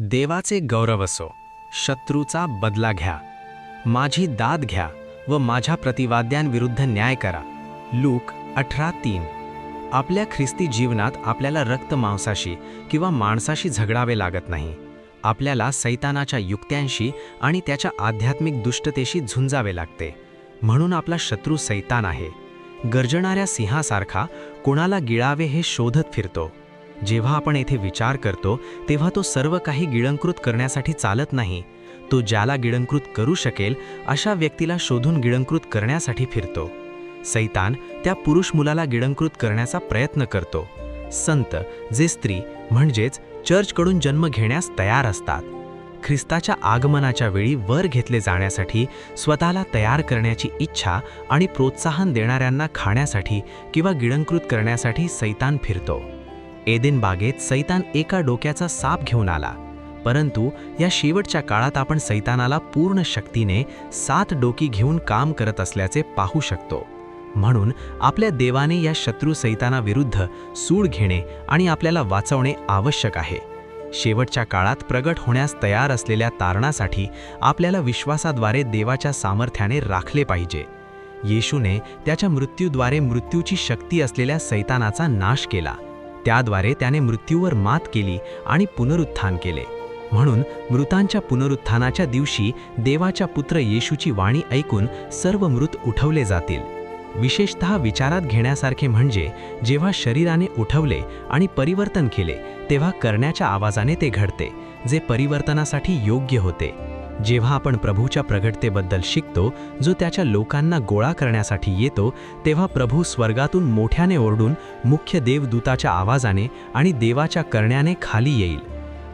देवाचे गौरव असो, शत्रूचा बदला घ्या, माझी दाद घ्या व माझ्या प्रतिवाद्यांविरुद्ध न्याय करा. लूक 18:3. आपल्या ख्रिस्ती जीवनात आपल्याला रक्तमांसाशी किंवा माणसाशी झगडावे लागत नाही. आपल्याला सैतानाच्या युक्त्यांशी आणि त्याच्या आध्यात्मिक दुष्टतेशी झुंजावे लागते. म्हणून आपला शत्रू सैतान आहे. गर्जणाऱ्या सिंहासारखा कोणाला गिळावे हे शोधत फिरतो. जेव्हा आपण येथे विचार करतो तेव्हा तो सर्व काही गिळंकृत करण्यासाठी चालत नाही. तो ज्याला गिळंकृत करू शकेल अशा व्यक्तीला शोधून गिळंकृत करण्यासाठी फिरतो. सैतान त्या पुरुष मुलाला गिळंकृत करण्याचा प्रयत्न करतो. संत जे स्त्री म्हणजेच चर्चकडून जन्म घेण्यास तयार असतात, ख्रिस्ताच्या आगमनाच्या वेळी वर घेतले जाण्यासाठी स्वतःला तयार करण्याची इच्छा आणि प्रोत्साहन देणाऱ्यांना खाण्यासाठी किंवा गिळंकृत करण्यासाठी सैतान फिरतो. एदेन बागेत सैतान एका डोक्याचा साप घेऊन आला, परंतु या शेवटच्या काळात आपण सैतानाला पूर्ण शक्तीने 7 डोकी घेऊन काम करत असल्याचे पाहू शकतो. म्हणून आपल्या देवाने या शत्रू सैतानाविरुद्ध सूड घेणे आणि आपल्याला वाचवणे आवश्यक आहे. शेवटच्या काळात प्रगट होण्यास तयार असलेल्या तारणासाठी आपल्याला विश्वासाद्वारे देवाच्या सामर्थ्याने राखले पाहिजे. येशूने त्याच्या मृत्यूद्वारे मृत्यूची शक्ती असलेल्या सैतानाचा नाश केला. त्याद्वारे त्याने मृत्यूवर मात केली आणि पुनरुत्थान केले. म्हणून मृतांच्या पुनरुत्थानाच्या दिवशी देवाच्या पुत्र येशूची वाणी ऐकून सर्व मृत उठवले जातील. विशेषतः विचारात घेण्यासारखे म्हणजे जेव्हा शरीराने उठवले आणि परिवर्तन केले तेव्हा करण्याच्या आवाजाने ते घडते, जे परिवर्तनासाठी योग्य होते. जेव्हा आपण प्रभूच्या प्रगटतेबद्दल शिकतो, जो त्याच्या लोकांना गोळा करण्यासाठी येतो, तेव्हा प्रभू स्वर्गातून मोठ्याने ओरडून मुख्य देवदूताच्या आवाजाने आणि देवाच्या करण्याने खाली येईल.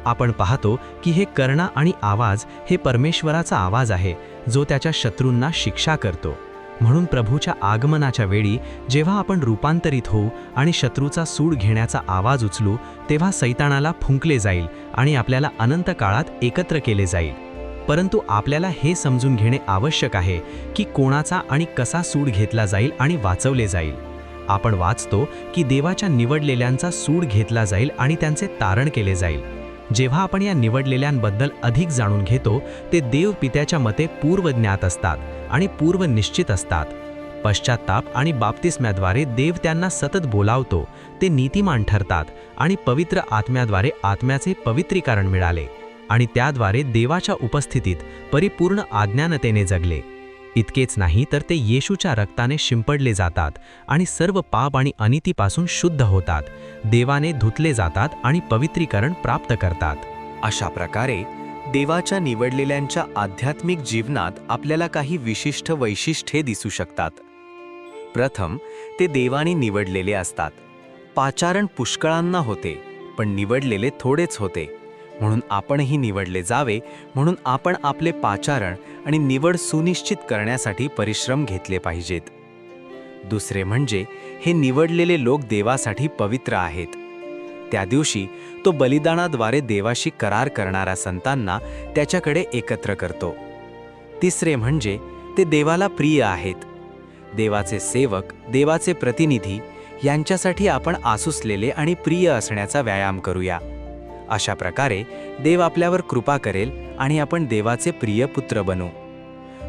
आपण पाहतो की हे करणा आणि आवाज हे परमेश्वराचा आवाज आहे, जो त्याच्या शत्रूंना शिक्षा करतो. म्हणून प्रभूच्या आगमनाच्या वेळी जेव्हा आपण रूपांतरित होऊ आणि शत्रूचा सूड घेण्याचा आवाज उचलू, तेव्हा सैतानाला फुंकले जाईल आणि आपल्याला अनंत काळात एकत्र केले जाईल. परंतु आपल्याला हे समजून घेणे आवश्यक आहे की कोणाचा आणि कसा सूड घेतला जाईल आणि वाचवले जाईल. आपण वाचतो की देवाच्या निवडलेल्यांचा सूड घेतला जाईल आणि त्यांचे तारण केले जाईल. जेव्हा आपण या निवडलेल्यांबद्दल अधिक जाणून घेतो, ते देव पित्याच्या मते पूर्वज्ञात असतात आणि पूर्व निश्चित असतात. पश्चात्ताप आणि बाप्तिस्म्याद्वारे देव त्यांना सतत बोलावतो. ते नीतिमान ठरतात आणि पवित्र आत्म्याद्वारे आत्म्याचे पवित्रीकरण मिळाले आणि त्याद्वारे देवाच्या उपस्थितीत परिपूर्ण आज्ञानतेने जगले. इतकेच नाही तर ते येशूच्या रक्ताने शिंपडले जातात आणि सर्व पाप आणि अनितीपासून शुद्ध होतात, देवाने धुतले जातात आणि पवित्रीकरण प्राप्त करतात. अशा प्रकारे देवाच्या निवडलेल्यांच्या आध्यात्मिक जीवनात आपल्याला काही विशिष्ट वैशिष्ट्ये दिसू शकतात. प्रथम, ते देवाने निवडलेले असतात. पाचारण पुष्कळांना होते, पण निवडलेले थोडेच होते. म्हणून आपणही निवडले जावे म्हणून आपण आपले पाचारण आणि निवड सुनिश्चित करण्यासाठी परिश्रम घेतले पाहिजेत. दुसरे म्हणजे हे निवडलेले लोक देवासाठी पवित्र आहेत. त्या दिवशी तो बलिदानाद्वारे देवाशी करार करणाऱ्या संतांना त्याच्याकडे एकत्र करतो. तिसरे म्हणजे ते देवाला प्रिय आहेत. देवाचे सेवक, देवाचे प्रतिनिधी यांच्यासाठी आपण आसुसलेले आणि प्रिय असण्याचा व्यायाम करूया. अशा प्रकारे देव आपल्यावर कृपा करेल आणि आपण देवाचे प्रिय पुत्र बनू.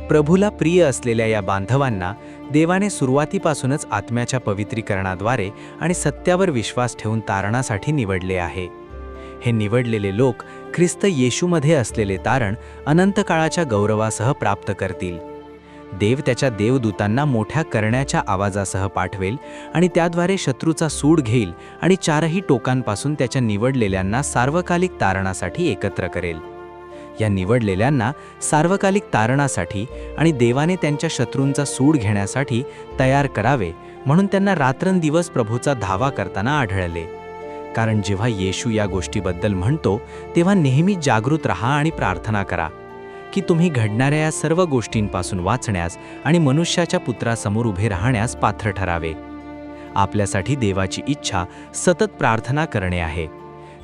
प्रभूला प्रिय असलेल्या या बांधवांना देवाने सुरुवातीपासूनच आत्म्याच्या पवित्रीकरणाद्वारे आणि सत्यावर विश्वास ठेवून तारणासाठी निवडले आहे. हे निवडलेले लोक ख्रिस्त येशूमध्ये असलेले तारण अनंत काळाच्या गौरवासह प्राप्त करतील. देव त्याच्या देवदूतांना मोठ्या करण्याच्या आवाजासह पाठवेल आणि त्याद्वारे शत्रूचा सूड घेईल आणि 4ही टोकांपासून त्याच्या निवडलेल्यांना सार्वकालिक तारणासाठी एकत्र करेल. या निवडलेल्यांना सार्वकालिक तारणासाठी आणि देवाने त्यांच्या शत्रूंचा सूड घेण्यासाठी तयार करावे म्हणून त्यांना रात्रंदिवस प्रभूचा धावा करताना आढळले. कारण जेव्हा येशू या गोष्टीबद्दल म्हणतो तेव्हा नेहमी जागृत राहा आणि प्रार्थना करा की तुम्ही घडणाऱ्या या सर्व गोष्टींपासून वाचण्यास आणि मनुष्याच्या पुत्रासमोर उभे राहण्यास पात्र ठरावे. आपल्यासाठी देवाची इच्छा सतत प्रार्थना करणे आहे.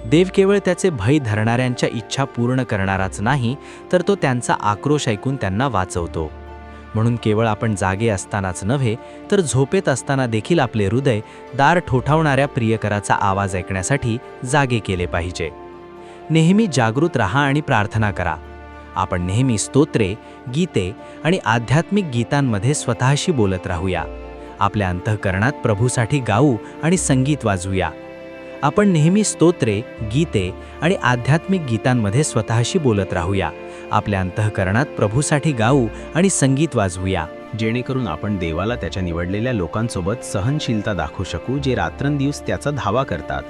देव केवळ त्याचे भय धरणाऱ्यांच्या इच्छा पूर्ण करणाराच नाही, तर तो त्यांचा आक्रोश ऐकून त्यांना वाचवतो. म्हणून केवळ आपण जागे असतानाच नव्हे, तर झोपेत असताना देखील आपले हृदय दार ठोठावणाऱ्या प्रियकराचा आवाज ऐकण्यासाठी जागे केले पाहिजे. नेहमी जागृत राहा आणि प्रार्थना करा. आपण नेहमी स्तोत्रे, गीते आणि आध्यात्मिक गीतांमध्ये स्वतःशी बोलत राहूया. आपल्या अंतःकरणात प्रभूसाठी गाऊ आणि संगीत वाजवूया. आपण नेहमी स्तोत्रे, गीते आणि आध्यात्मिक गीतांमध्ये स्वतःशी बोलत राहूया. आपल्या अंतःकरणात प्रभूसाठी गाऊ आणि संगीत वाजवूया. जेणेकरून आपण देवाला त्याच्या निवडलेल्या लोकांसोबत सहनशीलता दाखवू शकू, जे रात्रंदिवस त्याचा धावा करतात.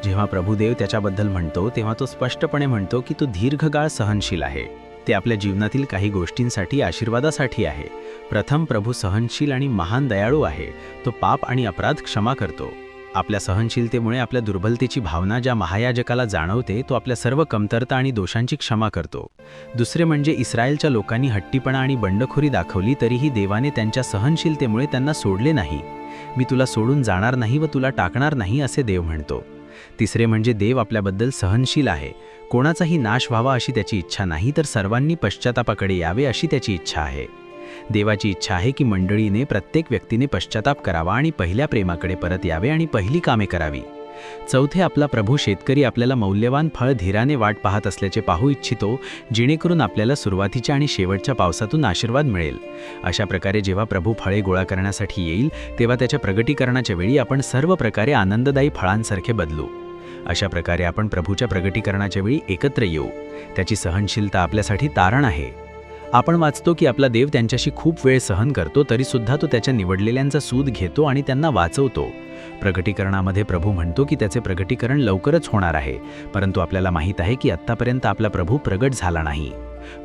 जेव्हा प्रभुदेव त्याच्याबद्दल म्हणतो तेव्हा तो स्पष्टपणे म्हणतो की तू दीर्घकाळ सहनशील आहे. ते आपल्या जीवनातील काही गोष्टींसाठी आशीर्वादासाठी आहे. प्रथम, प्रभू सहनशील आणि महान दयाळू आहे. तो पाप आणि अपराध क्षमा करतो. आपल्या सहनशीलतेमुळे आपल्या दुर्बलतेची भावना ज्या महायाजकाला जाणवते, तो आपल्या सर्व कमतरता आणि दोषांची क्षमा करतो. दुसरे म्हणजे इस्रायलच्या लोकांनी हट्टीपणा आणि बंडखोरी दाखवली, तरीही देवाने त्यांच्या सहनशीलतेमुळे त्यांना सोडले नाही. मी तुला सोडून जाणार नाही व तुला टाकणार नाही, असे देव म्हणतो. तिसरे म्हणजे देव आपल्याबद्दल सहनशील आहे. कोणाचाही नाश व्हावा अशी त्याची इच्छा नाही, तर सर्वांनी पश्चातापाकडे यावे अशी त्याची इच्छा आहे. देवाची इच्छा आहे की मंडळीने, प्रत्येक व्यक्तीने पश्चाताप करावा आणि पहिल्या प्रेमाकडे परत यावे आणि पहिली कामे करावी. चौथे, आपला प्रभू शेतकरी आपल्याला मौल्यवान फळ धीराने वाट पाहत असल्याचे पाहू इच्छितो, जेणेकरून आपल्याला सुरुवातीच्या आणि शेवटच्या पावसातून आशीर्वाद मिळेल. अशा प्रकारे जेव्हा प्रभू फळे गोळा करण्यासाठी येईल, तेव्हा त्याच्या प्रगटीकरणाच्या वेळी आपण सर्व प्रकारे आनंददायी फळांसारखे बदलू. अशा प्रकारे आपण प्रभूच्या प्रगटीकरणाच्या वेळी एकत्र येऊ. त्याची सहनशीलता आपल्यासाठी तारण आहे. आपण वाचतो की आपला देव त्यांच्याशी खूप वेळ सहन करतो, तरीसुद्धा तो त्याच्या निवडलेल्यांचा सूद घेतो आणि त्यांना वाचवतो. प्रगटीकरणामध्ये प्रभू म्हणतो की त्याचे प्रगटीकरण लवकरच होणार आहे, परंतु आपल्याला माहीत आहे की आत्तापर्यंत आपला प्रभू प्रगट झाला नाही.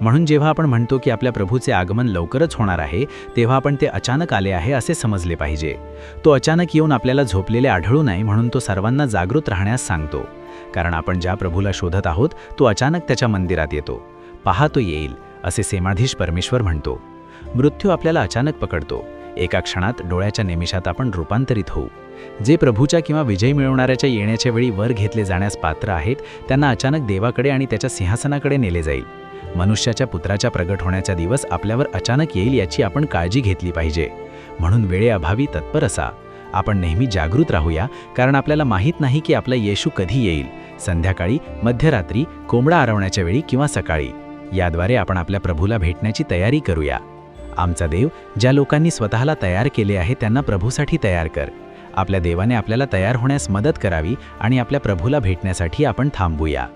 म्हणून जेव्हा आपण म्हणतो की आपल्या प्रभूचे आगमन लवकरच होणार आहे, तेव्हा आपण ते अचानक आले आहे असे समजले पाहिजे. तो अचानक येऊन आपल्याला झोपलेले आढळू नये म्हणून तो सर्वांना जागृत राहण्यास सांगतो. कारण आपण ज्या प्रभूला शोधत आहोत, तो अचानक त्याच्या मंदिरात येतो. पहा, तो येईल असे सेनाधीश परमेश्वर म्हणतो. मृत्यू आपल्याला अचानक पकडतो. एका क्षणात, डोळ्याच्या निमिषात आपण रूपांतरित होऊ. जे प्रभूच्या किंवा विजय मिळवणाऱ्याच्या येण्याच्या वेळी वर घेतले जाण्यास पात्र आहेत, त्यांना अचानक देवाकडे आणि त्याच्या सिंहासनाकडे नेले जाईल. मनुष्याच्या पुत्राच्या प्रगट होण्याचा दिवस आपल्यावर अचानक येईल याची आपण काळजी घेतली पाहिजे. म्हणून वेळेअभावी तत्पर असा. आपण नेहमी जागृत राहूया, कारण आपल्याला माहीत नाही की आपला येशू कधी येईल, संध्याकाळी, मध्यरात्री, कोंबडा आरवण्याच्या वेळी किंवा सकाळी. याद्वारे आपण आपल्या प्रभूला भेटण्याची तयारी करूया. आमचा देव, ज्या लोकांनी स्वतःला तयार केले आहे त्यांना प्रभूसाठी तयार कर. आपल्या देवाने आपल्याला तयार होण्यास मदत करावी आणि आपल्या प्रभूला भेटण्यासाठी आपण थांबूया.